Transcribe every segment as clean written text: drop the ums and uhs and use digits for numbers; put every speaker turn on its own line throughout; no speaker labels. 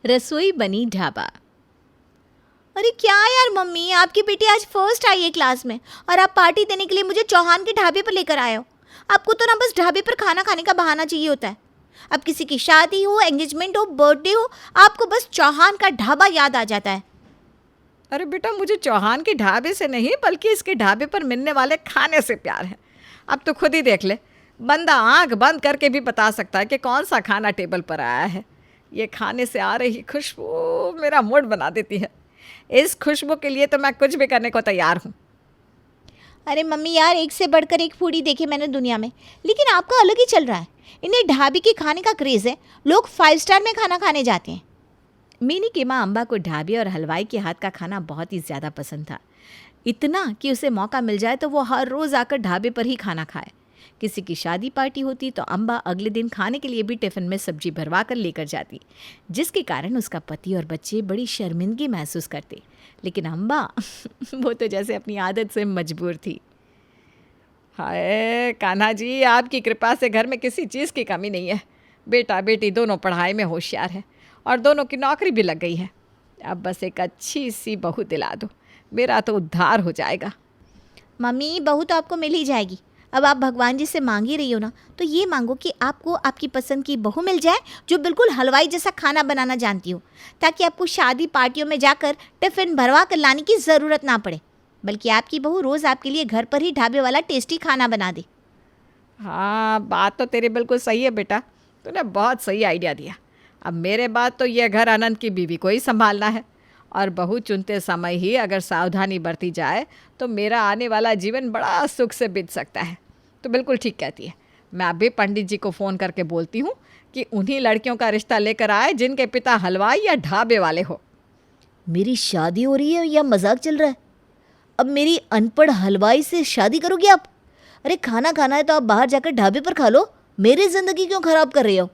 रसोई बनी ढाबा।
अरे क्या यार मम्मी, आपकी बेटी आज फर्स्ट आई है क्लास में और आप पार्टी देने के लिए मुझे चौहान के ढाबे पर लेकर आए हो। आपको तो ना बस ढाबे पर खाना खाने का बहाना चाहिए होता है। अब किसी की शादी हो, एंगेजमेंट हो, बर्थडे हो, आपको बस चौहान का ढाबा याद आ जाता है।
अरे बेटा, मुझे चौहान के ढाबे से नहीं बल्कि इसके ढाबे पर मिलने वाले खाने से प्यार है। अब तो खुद ही देख ले, बंदा आंख बंद करके भी बता सकता है कि कौन सा खाना टेबल पर आया है। ये खाने से आ रही खुशबू मेरा मूड बना देती है। इस खुशबू के लिए तो मैं कुछ भी करने को तैयार हूँ।
अरे मम्मी यार, एक से बढ़कर एक फूडी देखी मैंने दुनिया में, लेकिन आपका अलग ही चल रहा है। इन्हें ढाबे के खाने का क्रेज़ है, लोग 5 स्टार में खाना खाने जाते हैं।
मीनी की माँ अम्बा को ढाबे और हलवाई के हाथ का खाना बहुत ही ज़्यादा पसंद था। इतना कि उसे मौका मिल जाए तो वो हर रोज़ आकर ढाबे पर ही खाना खाए। किसी की शादी पार्टी होती तो अम्बा अगले दिन खाने के लिए भी टिफ़िन में सब्जी भरवा कर लेकर जाती, जिसके कारण उसका पति और बच्चे बड़ी शर्मिंदगी महसूस करते। लेकिन अम्बा वो तो जैसे अपनी आदत से मजबूर थी।
हाय कान्हा जी, आपकी कृपा से घर में किसी चीज़ की कमी नहीं है। बेटा बेटी दोनों पढ़ाई में होशियार है और दोनों की नौकरी भी लग गई है। अब बस एक अच्छी सी बहू दिला दो, मेरा तो उद्धार हो जाएगा।
मम्मी, बहू तो आपको मिल ही जाएगी। अब आप भगवान जी से मांग ही रही हो ना, तो ये मांगो कि आपको आपकी पसंद की बहू मिल जाए जो बिल्कुल हलवाई जैसा खाना बनाना जानती हो, ताकि आपको शादी पार्टियों में जाकर टिफ़िन भरवा कर लाने की ज़रूरत ना पड़े, बल्कि आपकी बहू रोज़ आपके लिए घर पर ही ढाबे वाला टेस्टी खाना बना दे।
हाँ, बात तो तेरी बिल्कुल सही है बेटा, तूने बहुत सही आइडिया दिया। अब मेरे बाद तो यह घर अनंत की बीवी को ही संभालना है, और बहू चुनते समय ही अगर सावधानी बरती जाए तो मेरा आने वाला जीवन बड़ा सुख से बीत सकता है। तो बिल्कुल ठीक कहती है। मैं अभी पंडित जी को फ़ोन करके बोलती हूँ कि उन्हीं लड़कियों का रिश्ता लेकर आए जिनके पिता हलवाई या ढाबे वाले हो।
मेरी शादी हो रही है या मजाक चल रहा है? अब मेरी अनपढ़ हलवाई से शादी करोगे आप? अरे खाना खाना है तो आप बाहर जाकर ढाबे पर खा लो, मेरी ज़िंदगी क्यों ख़राब कर रहे हो?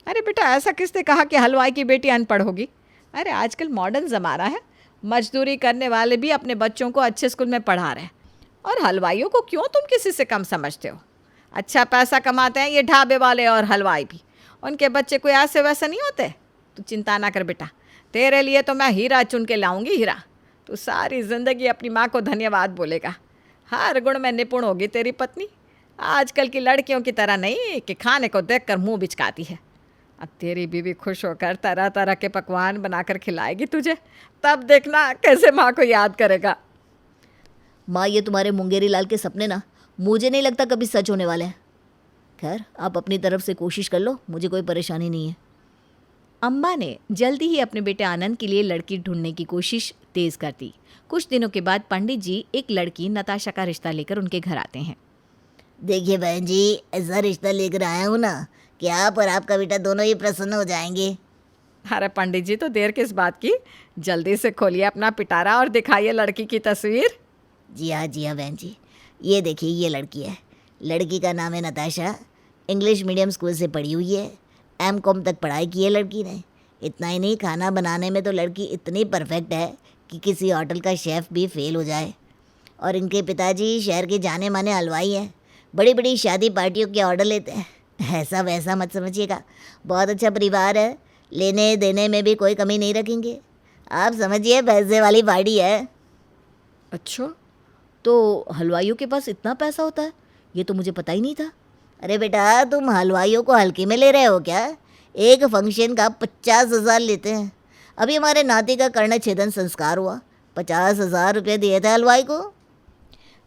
अरे बेटा, ऐसा किसने कहा कि हलवाई की बेटी अनपढ़ होगी? अरे आजकल मॉडर्न ज़माना है, मजदूरी करने वाले भी अपने बच्चों को अच्छे स्कूल में पढ़ा रहे हैं, और हलवाइयों को क्यों तुम किसी से कम समझते हो? अच्छा पैसा कमाते हैं ये ढाबे वाले और हलवाई भी, उनके बच्चे कोई ऐसे वैसे नहीं होते। तू चिंता ना कर बेटा, तेरे लिए तो मैं हीरा चुन के लाऊंगी, हीरा। तू सारी ज़िंदगी अपनी माँ को धन्यवाद बोलेगा। हर गुण में निपुण होगी तेरी पत्नी, आजकल की लड़कियों की तरह नहीं कि खाने को देखकर मुंह बिचकाती है। अब तेरी बीवी खुश होकर तरह तरह के पकवान बनाकर खिलाएगी तुझे, तब देखना कैसे माँ को याद करेगा।
माँ, ये तुम्हारे मुंगेरी लाल के सपने ना मुझे नहीं लगता कभी सच होने वाले हैं। खैर, आप अपनी तरफ से कोशिश कर लो, मुझे कोई परेशानी नहीं है।
अम्बा ने जल्दी ही अपने बेटे आनंद के लिए लड़की ढूंढने की कोशिश तेज कर दी। कुछ दिनों के बाद पंडित जी एक लड़की नताशा का रिश्ता लेकर उनके घर आते हैं।
देखिए बहन जी, ऐसा रिश्ता लेकर आया हूँ ना कि आप और आपका बेटा दोनों ही प्रसन्न हो जाएंगे।
अरे पंडित जी, तो देर किस बात की, जल्दी से खोलिए अपना पिटारा और दिखाइए लड़की की तस्वीर।
जी हाँ बहन जी, ये देखिए ये लड़की है। लड़की का नाम है नताशा, इंग्लिश मीडियम स्कूल से पढ़ी हुई है, M.Com तक पढ़ाई की है लड़की ने। इतना ही नहीं, खाना बनाने में तो लड़की इतनी परफेक्ट है कि किसी होटल का शेफ़ भी फेल हो जाए। और इनके पिताजी शहर के जाने माने हलवाई हैं, बड़ी बड़ी शादी पार्टियों के ऑर्डर लेते हैं। ऐसा वैसा मत समझिएगा, बहुत अच्छा परिवार है, लेने देने में भी कोई कमी नहीं रखेंगे। आप समझिए पैसे वाली पार्टी है।
अच्छा, तो हलवाइयों के पास इतना पैसा होता है? ये तो मुझे पता ही नहीं था।
अरे बेटा, तुम हलवाइयों को हल्के में ले रहे हो क्या? एक फंक्शन का 50,000 लेते हैं। अभी हमारे नाती का कर्ण छेदन संस्कार हुआ, 50,000 रुपये दिए थे हलवाई को।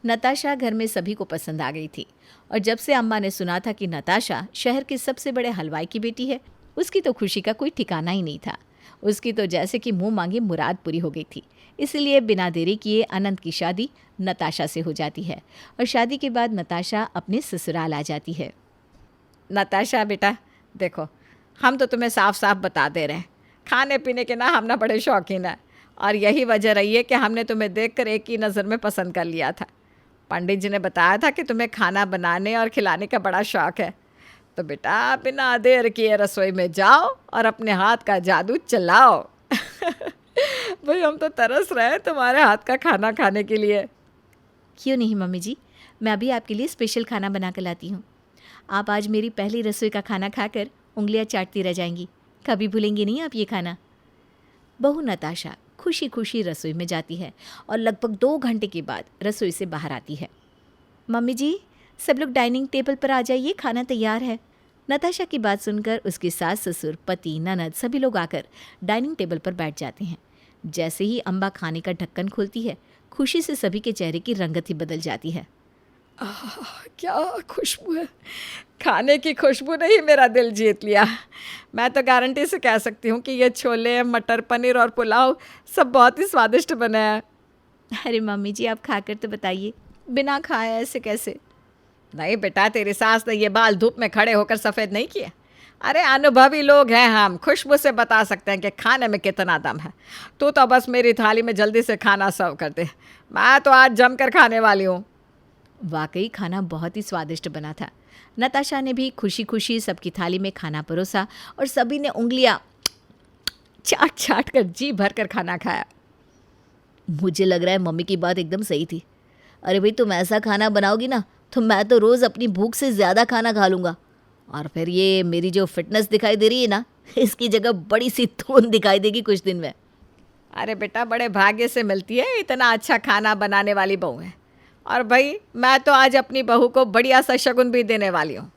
नताशा घर में सभी को पसंद आ गई थी, और जब से अम्मा ने सुना था कि नताशा शहर के सबसे बड़े हलवाई की बेटी है, उसकी तो खुशी का कोई ठिकाना ही नहीं था। उसकी तो जैसे कि मुंह मांगी मुराद पूरी हो गई थी। इसलिए बिना देरी किए अनंत की शादी नताशा से हो जाती है, और शादी के बाद नताशा अपने ससुराल आ जाती है।
नताशा बेटा, देखो हम तो तुम्हें साफ साफ बता दे रहे हैं, खाने पीने के ना हम ना बड़े शौकीन हैं, और यही वजह रही है कि हमने तुम्हें देखकर एक ही नज़र में पसंद कर लिया था। पंडित जी ने बताया था कि तुम्हें खाना बनाने और खिलाने का बड़ा शौक़ है, तो बेटा बिना देर किए रसोई में जाओ और अपने हाथ का जादू चलाओ। भाई हम तो तरस रहे हैं तुम्हारे हाथ का खाना खाने के लिए।
क्यों नहीं मम्मी जी, मैं अभी आपके लिए स्पेशल खाना बना कर लाती हूँ। आप आज मेरी पहली रसोई का खाना खाकर उंगलियां चाटती रह जाएंगी। कभी भूलेंगी नहीं आप ये खाना। बहू नताशा खुशी खुशी रसोई में जाती है और लगभग 2 घंटे के बाद रसोई से बाहर आती है। मम्मी जी, सब लोग डाइनिंग टेबल पर आ जाइए, खाना तैयार है। नताशा की बात सुनकर उसके सास ससुर, पति, ननद सभी लोग आकर डाइनिंग टेबल पर बैठ जाते हैं। जैसे ही अम्बा खाने का ढक्कन खोलती है, खुशी से सभी के चेहरे की रंगत ही बदल जाती है।
क्या खुशबू है, खाने की खुशबू ने ही मेरा दिल जीत लिया। मैं तो गारंटी से कह सकती हूँ कि ये छोले, मटर पनीर और पुलाव सब बहुत ही स्वादिष्ट बने हैं।
अरे मम्मी जी, आप खाकर तो बताइए, बिना खाए ऐसे कैसे?
नहीं बेटा, तेरी सास ने ये बाल धूप में खड़े होकर सफ़ेद नहीं किए। अरे अनुभवी लोग हैं हम, खुशबू से बता सकते हैं कि खाने में कितना दम है। तू तो बस मेरी थाली में जल्दी से खाना सर्व कर दे, मैं तो आज जमकर खाने वाली हूँ।
वाकई खाना बहुत ही स्वादिष्ट बना था। नताशा ने भी खुशी खुशी सबकी थाली में खाना परोसा और सभी ने उंगलियां
चाट चाट कर जी भर कर खाना खाया।
मुझे लग रहा है मम्मी की बात एकदम सही थी। अरे भाई, तुम ऐसा खाना बनाओगी ना तो मैं तो रोज़ अपनी भूख से ज़्यादा खाना खा लूँगा। और फिर ये मेरी जो फिटनेस दिखाई दे रही है ना, इसकी जगह बड़ी सी तोन दिखाई देगी कुछ दिन में।
अरे बेटा, बड़े भाग्य से मिलती है इतना अच्छा खाना बनाने वाली बहू है। और भाई, मैं तो आज अपनी बहू को बढ़िया सा शगुन भी देने वाली हूँ।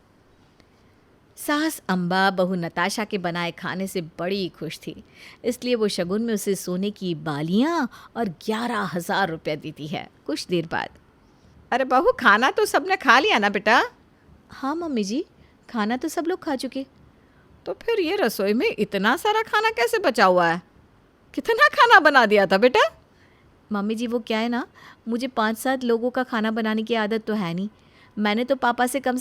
सास अम्बा बहू नताशा के बनाए खाने से बड़ी खुश थी, इसलिए वो शगुन में उसे सोने की बालियां और 11,000 रुपये देती है। कुछ देर बाद,
अरे बहू, खाना तो सबने खा लिया ना बेटा?
हाँ मम्मी जी, खाना तो सब लोग खा चुके।
तो फिर ये रसोई में इतना सारा खाना कैसे बचा हुआ है? कितना खाना बना दिया था बेटा?
मम्मी जी, वो क्या है ना, मुझे 5-7 लोगों का खाना बनाने की आदत तो है नहीं। मैंने तो पापा से कम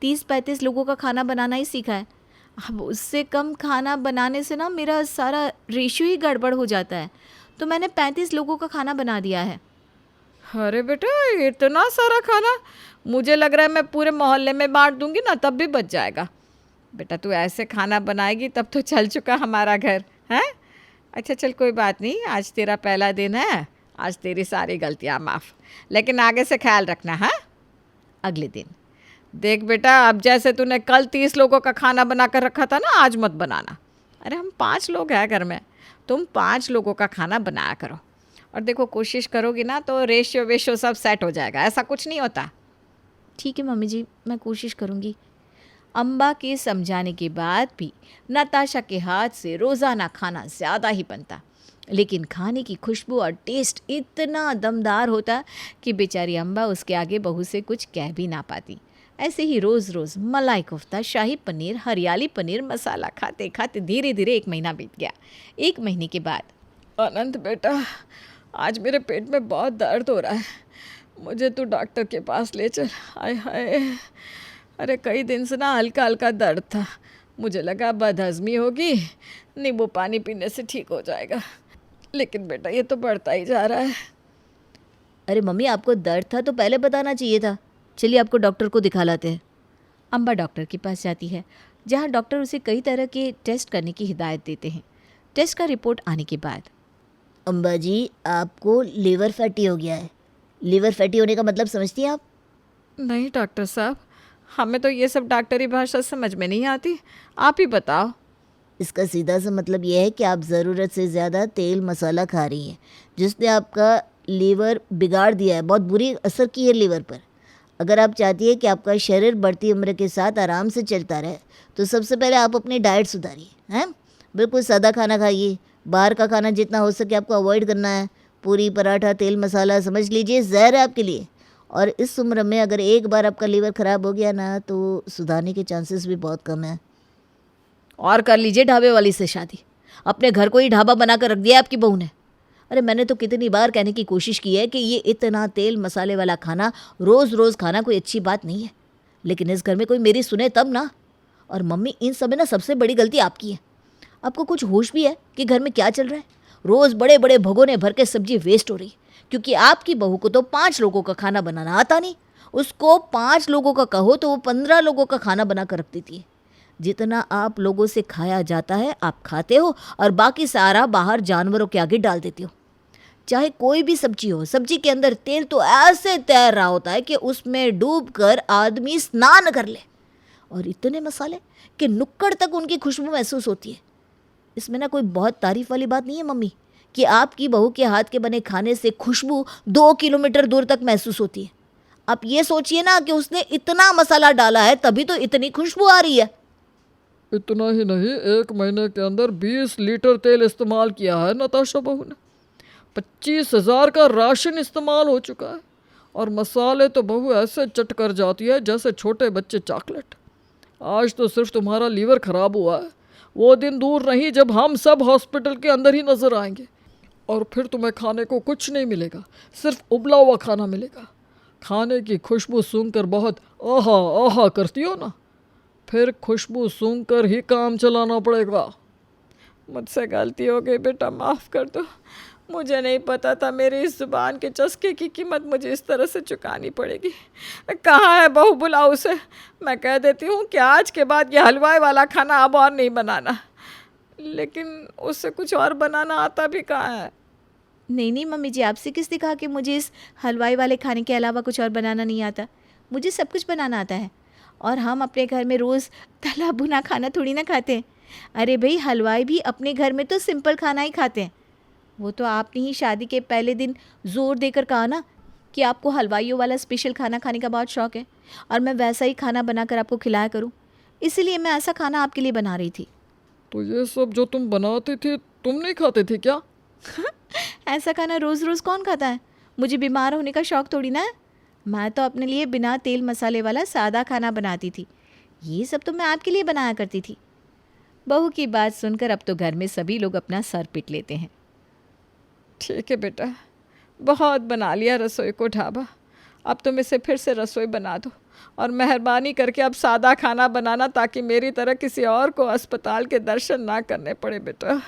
30-35 लोगों का खाना बनाना ही सीखा है। अब उससे कम खाना बनाने से ना मेरा सारा रेशियो ही गड़बड़ हो जाता है, तो मैंने 35 लोगों का खाना बना दिया है।
अरे बेटा, इतना सारा खाना! मुझे लग रहा है मैं पूरे मोहल्ले में बांट दूंगी ना, तब भी बच जाएगा। बेटा, तू ऐसे खाना बनाएगी तब तो चल चुका हमारा घर, हैं? अच्छा चल, कोई बात नहीं, आज तेरा पहला दिन है, आज तेरी सारी गलतियाँ माफ़, लेकिन आगे से ख्याल रखना। हाँ?
अगले दिन,
देख बेटा, अब जैसे तूने कल 30 लोगों का खाना बना कर रखा था ना, आज मत बनाना। अरे हम 5 लोग हैं घर में, तुम 5 लोगों का खाना बनाया करो। और देखो, कोशिश करोगी ना तो रेशियो वेशियो सब सेट हो जाएगा, ऐसा कुछ नहीं होता।
ठीक है मम्मी जी, मैं कोशिश करूँगी। अम्बा के समझाने के बाद भी नताशा के हाथ से रोज़ाना खाना ज़्यादा ही बनता, लेकिन खाने की खुशबू और टेस्ट इतना दमदार होता कि बेचारी अम्बा उसके आगे बहू से कुछ कह भी ना पाती। ऐसे ही रोज़ रोज़ मलाई कोफ्ता, शाही पनीर, हरियाली पनीर मसाला खाते खाते धीरे धीरे 1 महीना बीत गया। 1 महीने के बाद,
अनंत बेटा, आज मेरे पेट में बहुत दर्द हो रहा है, मुझे तू डॉक्टर के पास ले चल। हाय हाय, अरे कई दिन से ना हल्का हल्का दर्द था, मुझे लगा बदहज़मी होगी, नींबू पानी पीने से ठीक हो जाएगा, लेकिन बेटा ये तो बढ़ता ही जा रहा है।
अरे मम्मी, आपको दर्द था तो पहले बताना चाहिए था। चलिए आपको डॉक्टर को दिखा लाते हैं।
अम्बा डॉक्टर के पास जाती है, जहाँ डॉक्टर उसे कई तरह के टेस्ट करने की हिदायत देते हैं। टेस्ट का रिपोर्ट आने के बाद,
अम्बा जी, आपको लीवर फैटी हो गया है। लीवर फैटी होने का मतलब समझती हैं आप?
नहीं डॉक्टर साहब, हमें तो ये सब डॉक्टरी भाषा समझ में नहीं आती, आप ही बताओ।
इसका सीधा सा मतलब यह है कि आप ज़रूरत से ज़्यादा तेल मसाला खा रही हैं, जिसने आपका लीवर बिगाड़ दिया है, बहुत बुरी असर की है लीवर पर। अगर आप चाहती है कि आपका शरीर बढ़ती उम्र के साथ आराम से चलता रहे, तो सबसे पहले आप अपनी डाइट सुधारिए, हैं? बिल्कुल सादा खाना खाइए, बाहर का खाना जितना हो सके आपको अवॉइड करना है। पूरी, पराठा, तेल मसाला समझ लीजिए जहर है आपके लिए। और इस उम्र में अगर एक बार आपका लीवर ख़राब हो गया ना, तो सुधारने के चांसेस भी बहुत कम है।
और कर लीजिए ढाबे वाली से शादी, अपने घर को ही ढाबा बना कर रख दिया आपकी बहू ने।
अरे मैंने तो कितनी बार कहने की कोशिश की है कि ये इतना तेल मसाले वाला खाना रोज़ रोज़ खाना कोई अच्छी बात नहीं है, लेकिन इस घर में कोई मेरी सुने तब ना। और मम्मी, इन सब में ना सबसे बड़ी गलती आपकी है। आपको कुछ होश भी है कि घर में क्या चल रहा है? रोज़ बड़े बड़े भगोने भर के सब्जी वेस्ट हो रही, क्योंकि आपकी बहू को तो 5 लोगों का खाना बनाना आता नहीं। उसको 5 लोगों का कहो तो वो 15 लोगों का खाना बना कर रख देती है। जितना आप लोगों से खाया जाता है आप खाते हो, और बाकी सारा बाहर जानवरों के आगे डाल देते हो। चाहे कोई भी सब्जी हो, सब्जी के अंदर तेल तो ऐसे तैर रहा होता है कि उसमें डूबकर आदमी स्नान कर ले। और इतने मसाले कि नुक्कड़ तक उनकी खुशबू महसूस होती है। इसमें ना कोई बहुत तारीफ वाली बात नहीं है मम्मी कि आपकी बहू के हाथ के बने खाने से खुशबू 2 किलोमीटर दूर तक महसूस होती है। आप ये सोचिए ना कि उसने इतना मसाला डाला है तभी तो इतनी खुशबू आ रही है।
इतना ही नहीं, 1 महीने के अंदर 20 लीटर तेल इस्तेमाल किया है नताशा बहू ने। 25,000 का राशन इस्तेमाल हो चुका है। और मसाले तो बहू ऐसे चट कर जाती है जैसे छोटे बच्चे चॉकलेट। आज तो सिर्फ तुम्हारा लीवर खराब हुआ है, वो दिन दूर नहीं जब हम सब हॉस्पिटल के अंदर ही नजर आएंगे और फिर तुम्हें खाने को कुछ नहीं मिलेगा, सिर्फ उबला हुआ खाना मिलेगा। खाने की खुशबू सूंघकर बहुत आहा आहा करती हो ना, फिर खुशबू सूंघकर ही काम चलाना पड़ेगा।
मुझसे गलती हो गई बेटा, माफ़ कर दो। मुझे नहीं पता था मेरी इस ज़ुबान के चस्के की कीमत मुझे इस तरह से चुकानी पड़ेगी। कहाँ है बहू, बुलाओ उसे। मैं कह देती हूँ कि आज के बाद ये हलवाई वाला खाना अब और नहीं बनाना। लेकिन उससे कुछ और बनाना आता भी कहाँ है।
नहीं नहीं मम्मी जी, आपसे किसने कहा कि मुझे इस हलवाई वाले खाने के अलावा कुछ और बनाना नहीं आता। मुझे सब कुछ बनाना आता है। और हम अपने घर में रोज़ तला भुना खाना थोड़ी ना खाते हैं। अरे भाई, हलवाई भी अपने घर में तो सिंपल खाना ही खाते हैं। वो तो आपने ही शादी के पहले दिन ज़ोर देकर कहा ना कि आपको हलवाइयों वाला स्पेशल खाना खाने का बहुत शौक़ है और मैं वैसा ही खाना बनाकर आपको खिलाया करूं। इसीलिए मैं ऐसा खाना आपके लिए बना रही थी।
तो ये सब जो तुम बनाती थी तुम नहीं खाते थे क्या?
ऐसा खाना रोज़ रोज़ कौन खाता है? मुझे बीमार होने का शौक़ थोड़ी ना है। मैं तो अपने लिए बिना तेल मसाले वाला सादा खाना बनाती थी। ये सब तो मैं आपके लिए बनाया करती थी। बहू की बात सुनकर अब तो घर में सभी लोग अपना सर पीट लेते हैं।
ठीक है बेटा, बहुत बना लिया रसोई को ढाबा। अब तुम इसे फिर से रसोई बना दो और मेहरबानी करके अब सादा खाना बनाना, ताकि मेरी तरह किसी और को अस्पताल के दर्शन ना करने पड़े बेटा।